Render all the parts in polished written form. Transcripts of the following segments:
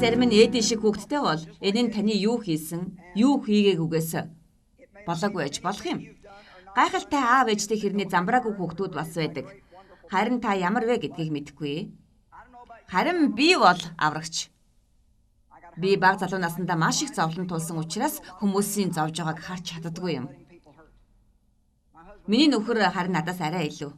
зарим нь Эден шиг хүүхэдтэй бол энэ нь таны юу хийсэн, юу хийгээгүйгээс болоогүй байж болох юм. Гайхалтай аав ээжтэй хэрний замбраагүй хүүхдүүд бас байдаг. Харин та ямар вэ гэдгийг мэдэхгүй. Харин би бол аврагч. Би бага залуу наснда маш их зовлон туулсан учраас хүмүүсийн зовж байгааг харж чаддаггүй юм. Миний нөхөр харин надаас арай илүү.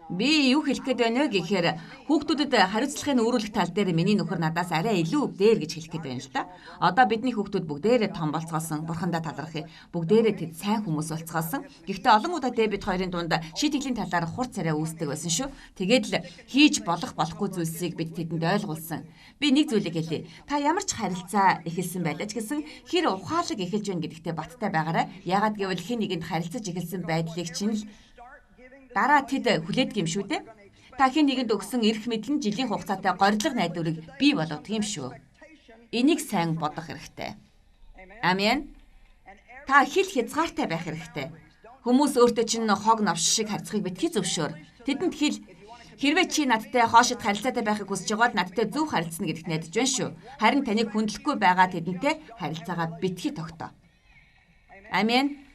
Би юу хэлэх гээд байна вэ гэхээр хүүхдүүдэд хариуцлагын өөрүүлэх тал дээр миний нөхөр надаас арай илүү дээр гэж хэлэх гээд байна л да. Одоо бидний хүүхдүүд бүгдээрээ том болцгоосон, бурхандаа талархъя. Бүгдээрээ тэд сайн хүмүүс болцгоосон. Гэхдээ олон удаа Дэвид хоёрын дунд шийтгэлийн талаар хурц царай үүсдэг байсан шүү. Тэгээд л хийж болохгүй зүйлсийг бид тэдэнд ойлгуулсан. Би нэг зүйлийг хэлье. Та ямар ч харилцаа эхэлсэн байлаа ч гэсэн хэр ухаалаг эхэлж байна гэдэгтээ баттай байгаарай. Яагаад гэвэл хэн нэгэнд харилцаж эхэлсэн байдлыг чинь л дараа тэд хүлээдэг юм шүү дээ. Та хэн нэгэнд өгсөн эрх мэдэл нь жилийн хугацаатай горилго найдварыг бий болгодог юм шүү. Энийг сайн бодох хэрэгтэй. Амен. Та хил хязгаартай байх хэрэгтэй. Хүмүүс өөртөө чинь хог навш шиг харьцахыг битгий зөвшөөр. Тэдэнд хил хэрвээ чи надтай хоошид харилцаатай байхыг хүсэж байгаа бол надтай зөв харилцана гэдэгт найдаж байна шүү. Харин таныг хүндлэхгүй байгаа тэдэнтэй харилцаагаа битгий тогтоо. Амен.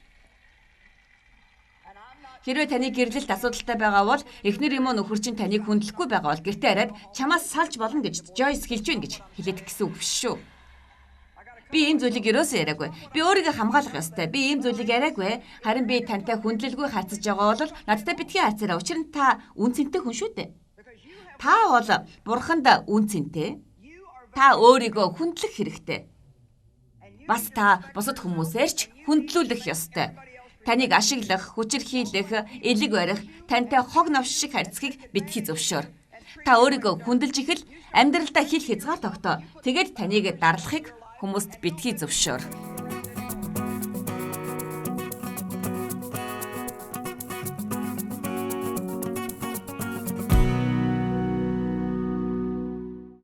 Хэрвээ таны гэрлэлт асуудалтай байгаа бол эхнэр юм уу нөхөр чинь таныг хүндлэхгүй байгаа бол гэртээ хараад чамаас салж болно гэж Жойс хэлж байна гэж хэлээд гисэн үг биш шүү. Би ийм зүйлийг ерөөсөө яриаггүй. Би өөрийгөө хамгаалах ёстой. Би ийм зүйлийг яриаггүй. Харин би тантай хүндлэлгүй харьцаж байгаа бол надтай битгий харьцаарай. Учир нь та үнцэнтэй хүн шүү дээ. Та бол бурханд үнцэнтэй. Та өөрийгөө хүндлэх хэрэгтэй. Бас та бусад хүмүүсээр ч хүндлүүлэх ёстой. Таныг ашиглах, хүчирхийлэх, элэг барих, тантай хог навш шиг харьцахыг битгий зөвшөөр. Та өөрийгөө хүндэлж ихэл амьдралдаа хил хязгаар тогтоо. Тэгээд таныг дарлахыг хүмүүст битгий зөвшөөр.